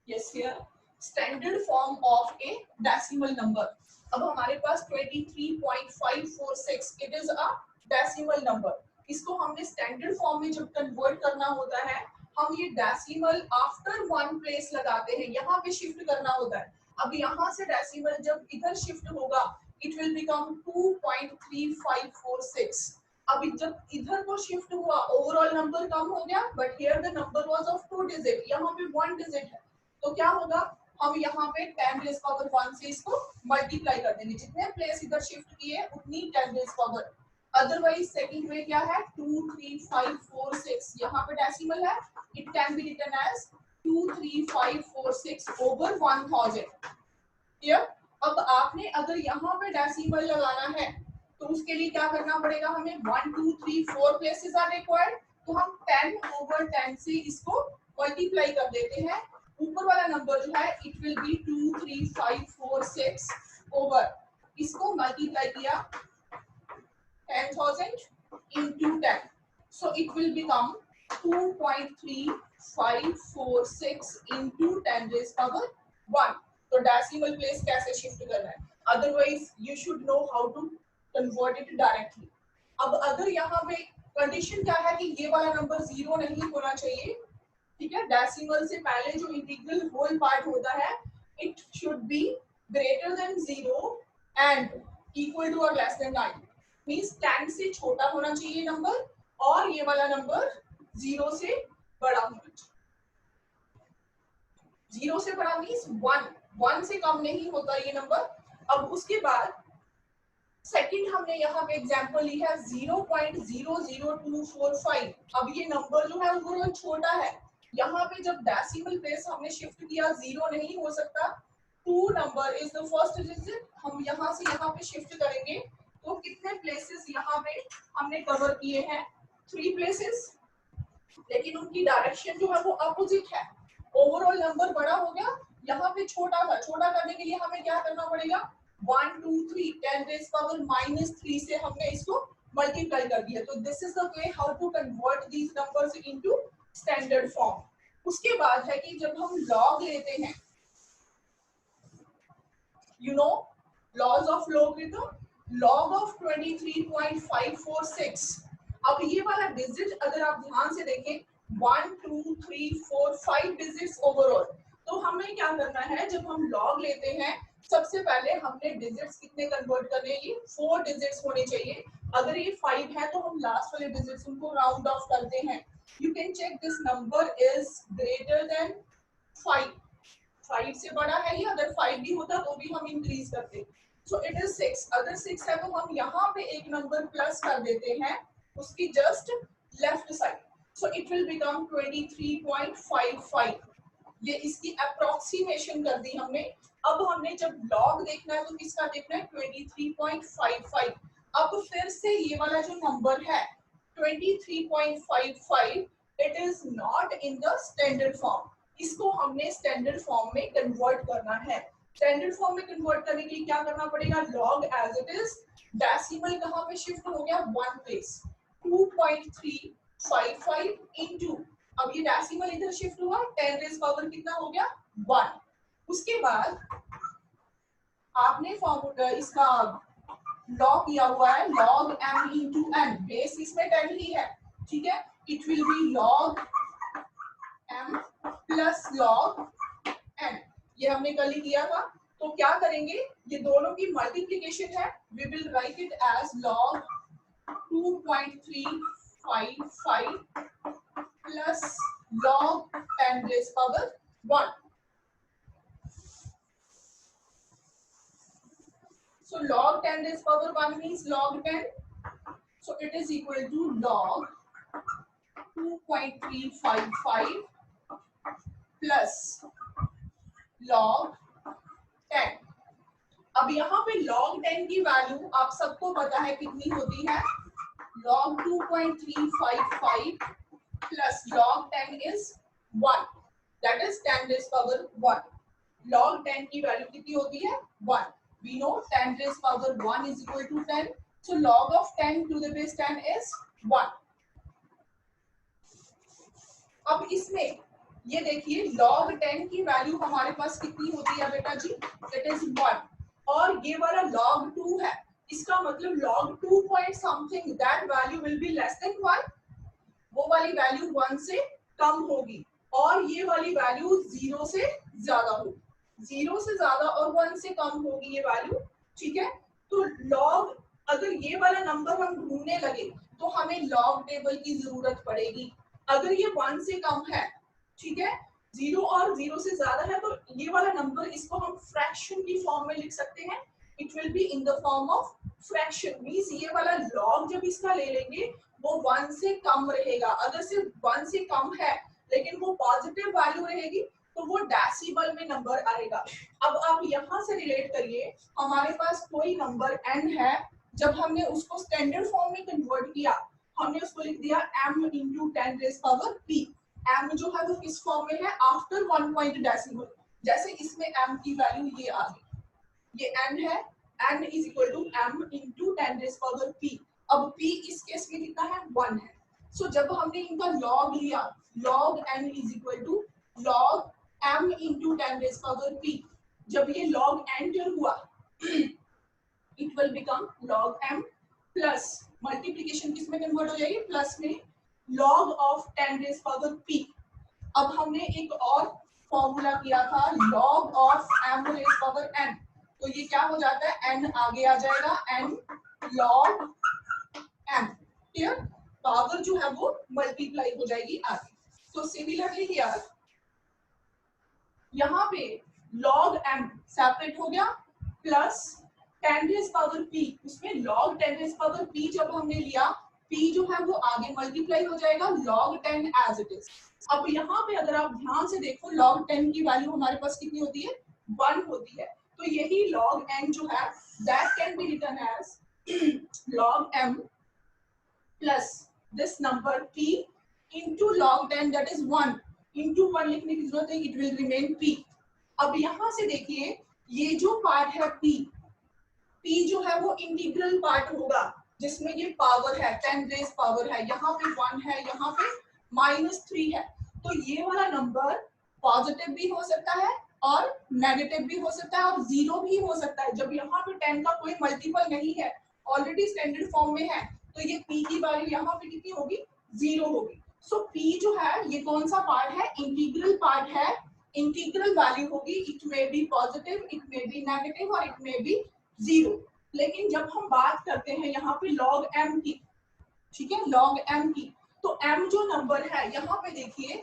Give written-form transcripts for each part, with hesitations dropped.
Yes, here standard form of a decimal number. अब हमारे पास 23.546 it is a decimal number. इसको हमने standard form में जब कन्वर्ट करना होता है, हम ये डेसिमल आफ्टर वन प्लेस लगाते हैं, यहाँ पे शिफ्ट करना होता है. अब यहाँ से डेसिमल जब इधर शिफ्ट होगा, इट विल बिकम 2.3546. अभी जब इधर को शिफ्ट हुआ, ओवरऑल नंबर कम हो गया, but here the number was of 2 digit, यहाँ पे 1 डिजिट है. तो क्या होगा, हम यहाँ पे 10 रेज पावर 1 से इसको मल्टीप्लाई कर देंगे. जितने प्लेस इधर शिफ्ट किए उतनी 10 raise power. Otherwise second way क्या है, 23546, यहाँ पे डेसिमल है, it can be written as 23546 over 1000. Clear. अब आपने अगर यहाँ पे डेसिमल लगाना है तो उसके लिए क्या करना पड़ेगा, हमें 1 2 3 4 प्लेसेस आर रिक्वायर्ड. तो हम 10 ओवर 10 से इसको मल्टीप्लाई कर देते हैं. ऊपर वाला नंबर जो है इट विल बी 23546 ओवर, इसको मल्टीप्लाई किया 10,000 into 10, so it will become 2.3546 into 10 raised power 1. तो डेसिमल प्लेस कैसे शिफ्ट करना है, otherwise you should know how to convert it directly. अब अगर यहाँ पे कंडीशन क्या है कि ये वाला नंबर जीरो नहीं होना चाहिए, ठीक है. डेसिमल से पहले जो इंटीग्रल होल पार्ट होता है, it should be greater than 0 and equal to और लेस देन 9. मींस 10 से छोटा होना चाहिए नंबर, और ये वाला नंबर 0 से बड़ा होना चाहिए. 0 से बड़ा मींस 1 से कम नहीं होता ये नंबर. अब उसके बाद सेकंड हमने यहाँ पे एग्जांपल ली है 0.00245. अब ये नंबर जो है वो छोटा है. यहाँ पे जब डेसिमल प्लेस हमने शिफ्ट किया, 0 नहीं हो सकता. 2 number is the first digit. हम यहाँ से यहाँ पे शिफ्ट करेंगे तो कितने प्लेसेस यहाँ पे हमने कवर किए हैं, 3 प्लेसेस, लेकिन उनकी डायरेक्शन जो है वो अपोजिट है. ओवरऑल नंबर बड़ा हो गया, यहाँ पे छोटा था. छोटा करने के लिए हमें क्या करना पड़ेगा, 1 2 3 10 रेज पावर -3 से हमने इसको मल्टीप्लाई कर दिया. तो this is the way how to convert these numbers into standard form. उसके बाद है कि जब हम लॉग लेते हैं, you know laws of logarithm, log of 23.546. अब ये वाला डिजिट अगर आप ध्यान से देखें, 1 2 3 4 5 डिजिट्स ओवरऑल. तो हमें क्या करना है, जब हम लॉग लेते हैं सबसे पहले हमने डिजिट्स कितने कन्वर्ट करने, ये 4 डिजिट्स होने चाहिए. अगर ये 5 है तो हम लास्ट वाले डिजिट्स उनको राउंड ऑफ करते हैं. You can check this number is greater than 5. 5 से बड़ा है ये, अगर 5 भी होता तो भी हम इंक्रीज करते. So it is 6. अगर 6 है तो हम यहाँ पे एक नंबर प्लस कर देते हैं उसकी just left side. So it will become 23.55. ये इसकी अप्रोक्सीमेशन कर दी हमने. अब हमने जब लॉग देखना है तो किसका देखना है, 23.55. अब फिर से ये वाला जो नंबर है 23.55, it is not in the standard form. इसको हमने स्टैंडर्ड फॉर्म में कन्वर्ट करना है. स्टैंडर्ड फॉर्म में कन्वर्ट करने के लिए क्या करना पड़ेगा, log as it is, decimal कहाँ पे शिफ्ट हो गया, 1 प्लेस, 2.355 इनटू, अब ये डेसिमल इधर शिफ्ट हुआ, 10 रेज पावर कितना हो गया, 1. उसके बाद आपने फॉर्मूला इसका लॉग किया हुआ है, log m into n. Base इसमें 10 ही है, ठीक है. It will be log m plus log n. ये हमने कल ही किया था. तो क्या करेंगे, ये दोनों की मल्टीप्लिकेशन है, we will write it as log 2.355 plus log 10 raised power 1. So log 10 raised power 1 means log 10. So it is equal to log 2.355 plus log 10. अब यहाँ पे log 10 की वैल्यू आप सबको पता है कितनी होती है, log 2.355 plus log 10 is 1. That is 10 raised power 1. Log 10 की वैल्यू कितनी होती है, 1. We know 10 raised power 1 is equal to 10. So log of 10 to the base 10 is 1. अब इसमें ये देखिए log 10 की वैल्यू हमारे पास कितनी होती है बेटा जी, इट इज 1, और ये वाला log 2 है, इसका मतलब log 2 point something, that value will be less than 1, वो वाली वैल्यू 1 से कम होगी, और ये वाली वैल्यू 0 से ज्यादा होगी, 0 से ज्यादा और 1 से कम होगी ये वैल्यू, ठीक है। तो log, अगर ये वाला नंबर हम ढूंढने लगे तो हमें log टेबल की जरूरत पड़ेगी। अगर ये 1 से कम है, ठीक है, 0 और 0 से ज्यादा है, तो ये वाला नंबर, इसको हम फ्रैक्शन की फॉर्म में लिख सकते हैं, it will be in the form of fraction, means ये वाला log जब इसका ले लेंगे वो 1 से कम रहेगा। अगर सिर्फ 1 से कम है लेकिन वो पॉजिटिव वैल्यू रहेगी तो वो डेसिमल में नंबर आएगा। अब आप यहाँ से रिलेट करिए, हमारे पास कोई नंबर n है, जब हमने उसको स्टैंडर्ड फॉर्म में कन्वर्ट किया, हमने उसको लिख दिया m into 10 raise power p। m जो है वो किस फॉर्म में है, आफ्टर 1 पॉइंट डेसिमल, जैसे इसमें m की वैल्यू ये आ गई, ये n है, n is equal to m into 10 raise power p। अब p इस केस में कितना है, 1 है। सो जब हमने इनका log लिया, log n is equal to log m into 10 raise power p, जब ये log एंटर हुआ it will become log m plus, multiplication किस में कन्वर्ट हो जाएगी, प्लस में, log of 10 raise power p। अब हमने एक और फॉर्मूला किया था log of m raise power n, तो ये क्या हो जाता है, n आगे आ जाएगा, n log m, clear, power जो है वो मल्टीप्लाई हो जाएगी आगे। तो सिमिलरली हियर यहाँ पे log m सेपरेट हो गया, प्लस 10 रेज़ पावर p, उसमें log 10 रेज़ पावर p जब हमने लिया, p जो है वो आगे मल्टीप्लाई हो जाएगा log 10 एज इट इज। अब यहाँ पे अगर आप ध्यान से देखो log 10 की वैल्यू हमारे पास कितनी होती है, 1 होती है, तो यही log n जो है that can be written as log m plus this number p into log 10 that is 1 into 1 लिखने की जरूरत है, इट विल रिमेन p। अब यहाँ से देखिए ये जो पार्ट है p जो है वो इंटीग्रल पार्ट होगा, जिसमें ये पावर है 10 रेज़ पावर है, यहाँ पे 1 है, यहाँ पे -3 है, तो ये वाला नंबर पॉजिटिव भी हो सकता है और नेगेटिव भी हो सकता है और 0 भी हो सकता है। जब यहाँ पे 10 का कोई मल्टीपल नहीं है, ऑलरेडी स्टैंडर्ड फॉर्म में है, तो ये p की वैल्यू यहाँ पे कितनी होगी, 0 होगी। सो p जो है ये कौन सा पार्ट है, इंटीग्रल पार्ट है, इंटीग्रल वैल्यू होगी, it may be positive, it may be negative और इट मे बी 0। लेकिन जब हम बात करते हैं यहाँ पे log m की, ठीक है, log m की, तो m जो नंबर है यहाँ पे देखिए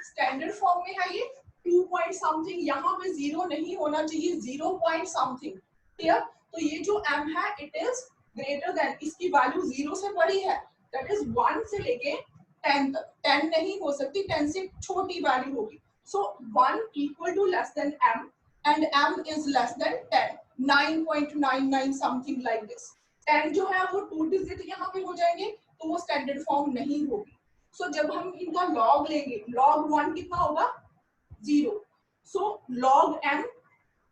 स्टैंडर्ड फॉर्म में है, ये 2 पॉइंट समथिंग, यहाँ पे 0 नहीं होना चाहिए, 0 पॉइंट समथिंग, क्लियर। तो ये जो m है इट इज ग्रेटर देन, इसकी वैल्यू 0 से बड़ी है, दैट इज 1 से लेके 10 तक, 10 नहीं हो सकती, 10 से छोटी वैल्यू होगी। So 1 equal to less than m and m is less than 10, 9.99 something like this. 10 जो है वो 2 डिजिट यहाँ पे हो जाएंगे, तो वो स्टैंडर्ड फॉर्म नहीं होगी। सो जब हम इनका log लेंगे, log 1 कितना होगा, 0। सो log m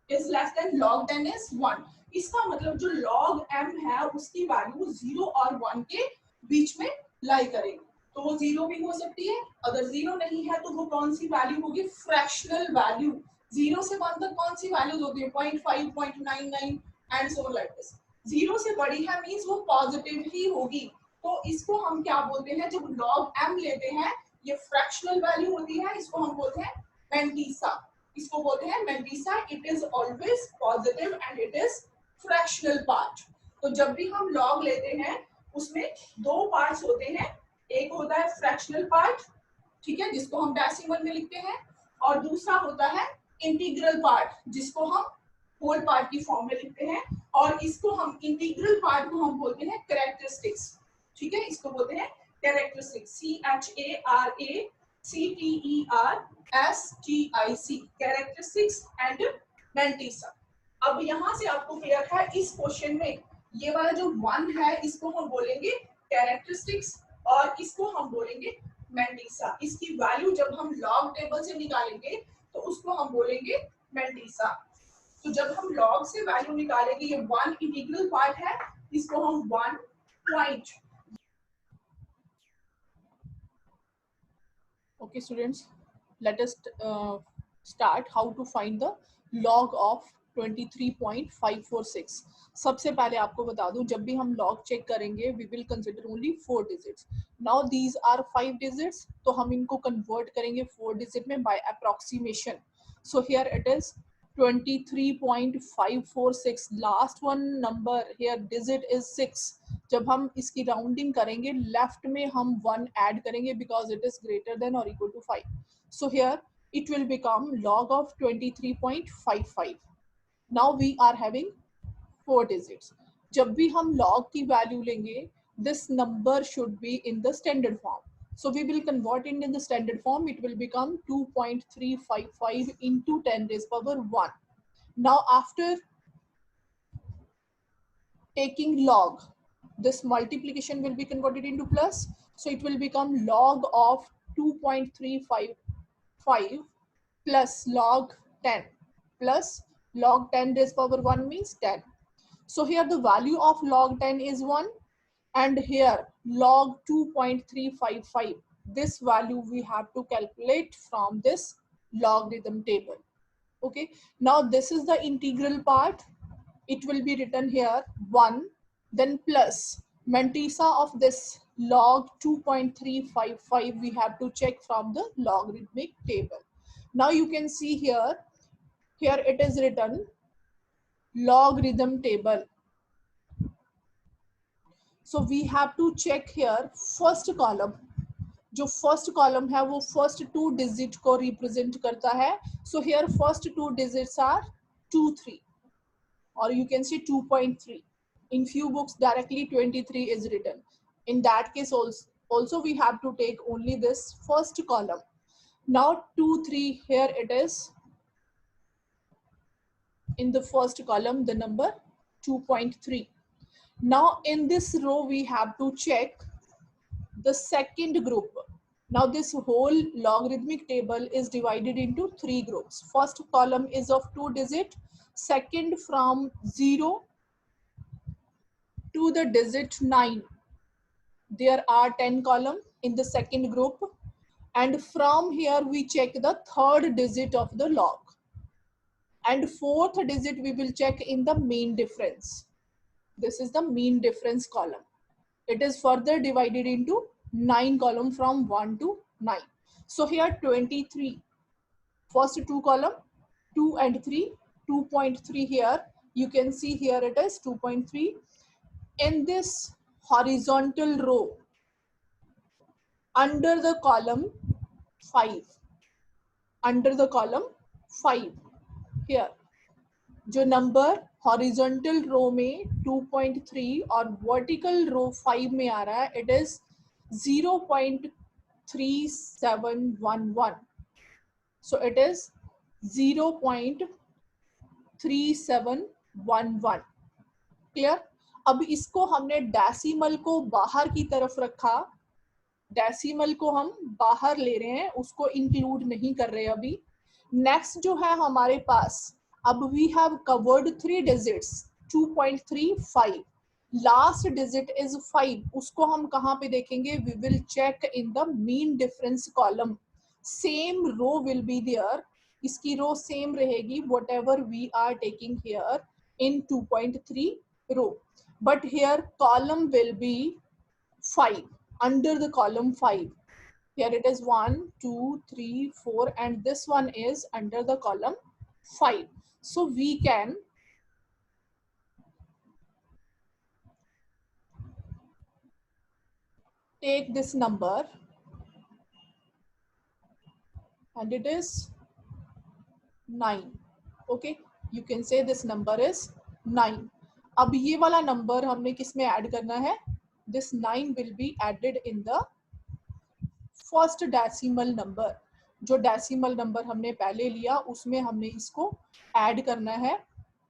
is less than log 10 is 1। इसका मतलब जो log m है उसकी वैल्यू 0 और 1 के बीच में लाई करेगी, तो वो 0 भी हो सकती है, अगर 0 नहीं है तो वो कौन सी वैल्यू होगी, फ्रैक्शनल वैल्यू। 0 से 1 तक कौन सी वैल्यूज होती है, 0.5, 0.99 एंड सो लाइक दिस। 0 से बड़ी है मींस वो पॉजिटिव ही होगी, तो इसको हम क्या बोलते हैं, जब log m लेते हैं ये फ्रैक्शनल वैल्यू होती है, इसको हम बोलते हैं मैंटीसा, इसको बोलते हैं mantissa, it is always positive and it is fractional part. तो जब भी हम log लेते हैं उसमें 2 पार्ट्स होते हैं, एक होता है फ्रैक्शनल पार्ट, ठीक है, जिसको हम डेसिमल में लिखते हैं, और दूसरा होता है इंटीग्रल पार्ट, जिसको हम होल पार्ट की फॉर्म में लिखते हैं, और इसको हम इंटीग्रल पार्ट को हम बोलते हैं कैरेक्टरिस्टिक्स, ठीक है, इसको बोलते हैं characteristics, CHARACTERSTIC, characteristics and mantissa. अब यहाँ से आपको क्लियर है, इस क्वेश्चन में ये वाला जो 1 है इसको हम बोलेंगे कैरेक्टरिस्टिक्स और इसको हम बोलेंगे मैंटीसा। इसकी वैल्यू जब हम log टेबल से निकालेंगे तो उसको हम बोलेंगे मैंटीसा। तो जब हम log से वैल्यू निकालेंगे, ये 1 इंटीग्रल पार्ट है, इसको हम 1 point, okay students, let us start how to find the log of 23.546. सबसे पहले आपको बता दूं, जब भी हम log चेक करेंगे we will consider only 4 digits. Now these are 5 digits, तो हम इनको convert करेंगे 4 digit में by approximation. So here it is 23.546. Last one number here digit is 6. जब हम इसकी राउंडिंग करेंगे लेफ्ट में हम 1 ऐड करेंगे because it is greater than or equal to 5. So here it will become log of 23.55. Now we are having 4 digits. जब भी हम log की value लेंगे, this number should be in the standard form. So we will convert it in the standard form. It will become 2.355 into 10 raised power 1. Now after taking log, this multiplication will be converted into plus. So it will become log of 2.355 plus log 10 plus log 10 raised power 1 means 10. So here the value of log 10 is 1 and here log 2.355. This value we have to calculate from this logarithm table. Okay, now this is the integral part. It will be written here 1, then plus mantissa of this log 2.355 we have to check from the logarithmic table. Now you can see here it is written logarithm table. So we have to check here first column. जो first column है वो first 2 digit को represent करता है. So here first 2 digits are 2 3 or you can say 2.3. In few books directly 23 is written. In that case also we have to take only this first column. Now 2 3 here it is in the first column the number 2.3. Now in this row we have to check the second group. Now this whole logarithmic table is divided into 3 groups. First column is of 2 digit, second from 0 to the digit 9. There are 10 column in the second group, and from here we check the third digit of the log, and fourth digit we will check in the mean difference. This is the mean difference column. It is further divided into 9 column from 1 to 9. So here 23, first 2 column 2 and 3, 2.3 here you can see here it is 2.3. In this horizontal row under the column 5, under the column 5 here जो number horizontal रो में 2.3 और vertical रो 5 में आ रहा है it is 0.3711. so it is 0.3711. Clear. अब इसको हमने decimal को बाहर की तरफ रखा, डेसिमल को हम बाहर ले रहे हैं, उसको इंक्लूड नहीं कर रहे अभी. नेक्स्ट जो है हमारे पास अब we have covered 3 digits 2.35. Last digit is 5. उसको हम कहाँ पे देखेंगे? We will check in the mean difference column. Same row will be there. इसकी रो सेम रहेगी whatever we are taking here in 2.3 row, but here column will be 5 under the column 5. Here it is 1 2 3 4 and this one is under the column 5. So we can take this number and it is 9. Okay, you can say this number is 9. अब ये वाला number हमने किस में add करना है? This 9 will be added in the first decimal number. जो decimal number हमने पहले लिया उसमें हमने इसको ऐड करना है.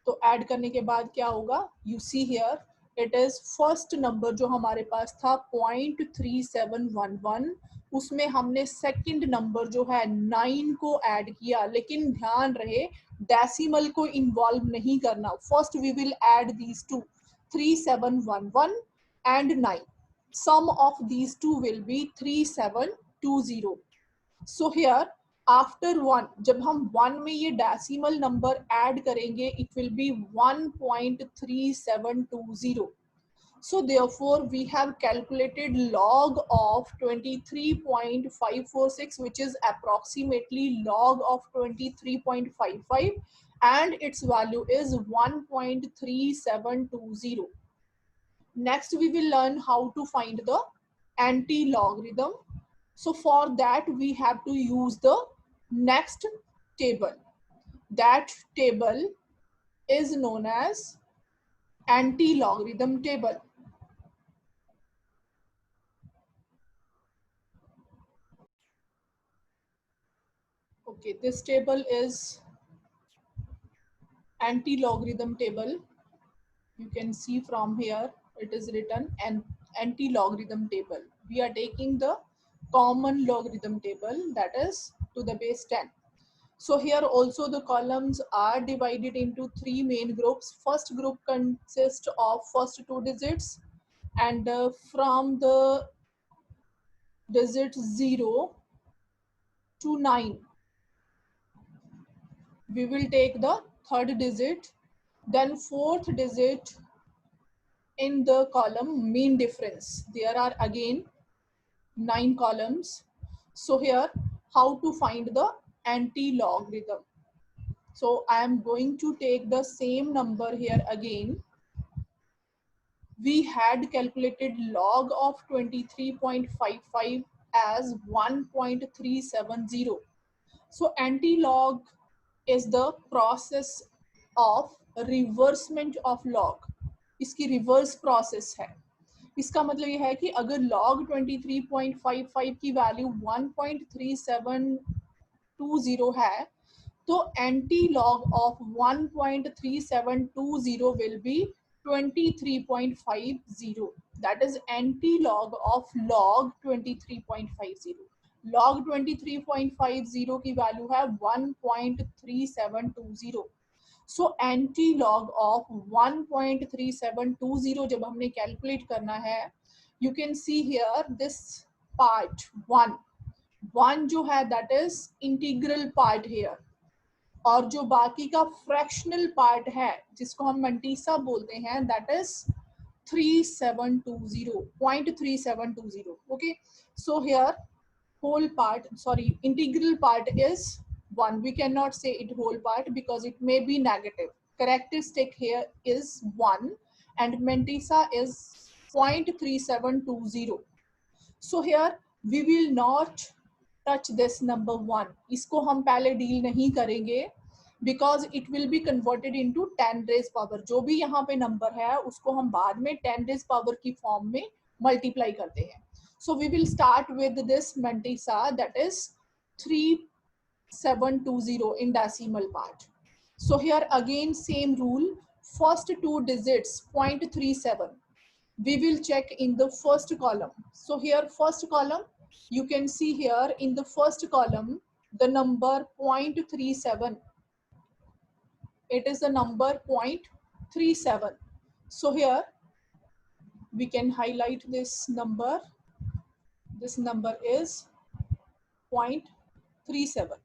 तो ऐड करने के बाद क्या होगा? You see here it is first number जो हमारे पास था 0.3711, उसमें हमने सेकंड नंबर जो है 9 को ऐड किया, लेकिन ध्यान रहे डेसिमल को इन्वॉल्व नहीं करना. First we will add these two 3711 and 9. Sum of these two will be 3720. So here after one, जब हम वन में ये डेसिमल नंबर ऐड करेंगे, it will be 1.3720. So therefore we have calculated log of 23.546, which is approximately log of 23.55, and its value is 1.3720. Next we will learn how to find the anti-logarithm. So for that we have to use the next table. That table is known as anti-logarithm table. Okay, this table is anti-logarithm table. You can see from here it is written an anti-logarithm table. We are taking the common logarithm table, that is to the base 10. So here also the columns are divided into three main groups. First group consists of first two digits, and from the digit 0 to 9 we will take the third digit, then fourth digit in the column mean difference. There are again 9 columns. So here how to find the anti-logarithm. So I am going to take the same number here again. We had calculated log of 23.55 as 1.370. So anti-log is the process of reversement of log. इसकी reverse process है. इसका मतलब ये है कि अगर log 23.55 की value 1.3720 है, तो anti log of 1.3720 will be 23.50. that is anti log of log 23.50. log 23.50 की वैल्यू है 1.3720. सो एंटी लॉग ऑफ 1.3720 जब हमने कैलकुलेट करना है, you can see here this part one जो है that is integral part here, और जो बाकी का फ्रैक्शनल पार्ट है जिसको हम मंटीसा बोलते हैं that is 0.3720. okay, so here whole part, sorry, integral part is 1. We cannot say it whole part because it may be negative. Characteristic here is 1 and Mentisa is 0.3720. So here we will not touch this number 1. इसको हम पहले deal नहीं करेंगे because it will be converted into 10 raised power. जो भी यहाँ पे number है उसको हम बाद में 10 raised power की फॉर्म में मल्टीप्लाई करते हैं. So we will start with this Mentisa, that is 3720 in decimal part. So here again same rule, first two digits 0.37 we will check in the first column. So here first column, you can see here in the first column the number 0.37, it is the number 0.37. so here we can highlight this number is 0.37.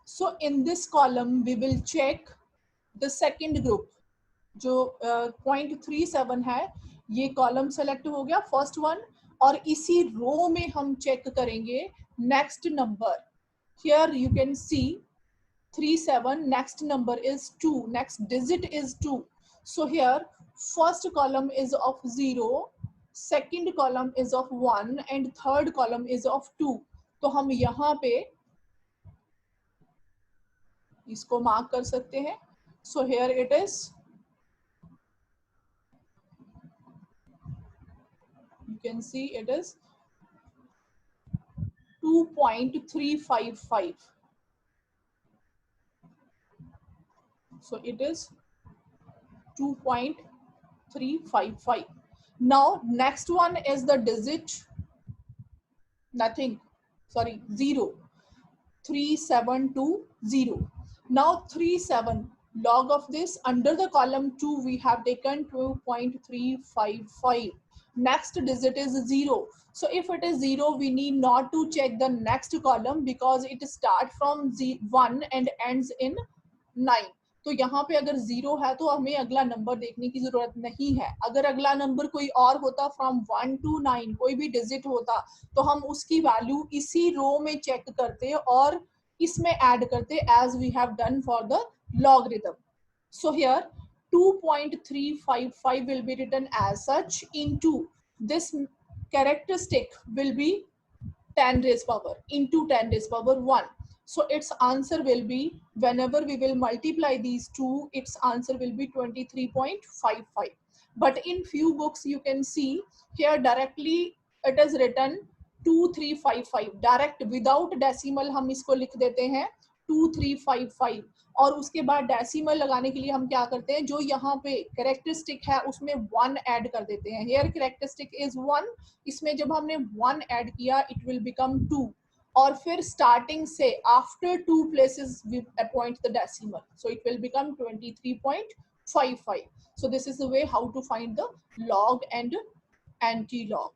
so in this column we will check the second group. जो 0.37 है ये column select हो गया first one, और इसी रो में हम check करेंगे next number. Here you can see 37, next number is 2, next digit is 2. so here first column is of 0, second column is of 1 and third column is of 2. तो हम यहाँ पे इसको मार्क कर सकते हैं. so here it is, you can see it is 2.355. so it is 2.355. now next one is the digit nothing, sorry, 0, 3720. now 37 log of this under the column 2 we have taken 2.355. next digit is 0. So if it is 0, we need not to check the next column because it start from 1 and ends in 9. तो यहाँ पे अगर 0 है तो हमें अगला number देखने की जरूरत नहीं है. अगर अगला नंबर कोई और होता फ्रॉम 1 to 9 कोई भी डिजिट होता तो हम उसकी वैल्यू इसी रो में चेक करते और इसमें ऐड करते as we have done for the logarithm. So here 2.355 will be written as such into this characteristic will be 10 raised power into 10 raised power 1. So its answer will be, whenever we will multiply these two, its answer will be 23.55. But in few books you can see here directly it is written 2355 direct without decimal हम इसको लिख देते हैं 2355 और उसके बाद decimal लगाने के लिए हम क्या करते हैं जो यहाँ पे कैरेक्टरिस्टिक है उसमें 1 ऐड कर देते हैं. हियर कैरेक्टरिस्टिक इज 1, इसमें जब हमने 1 ऐड किया इट विल बिकम 2 और फिर स्टार्टिंग से after 2 places we appoint the decimal so it will become 23.55. So this is the way how to find the log and anti-log.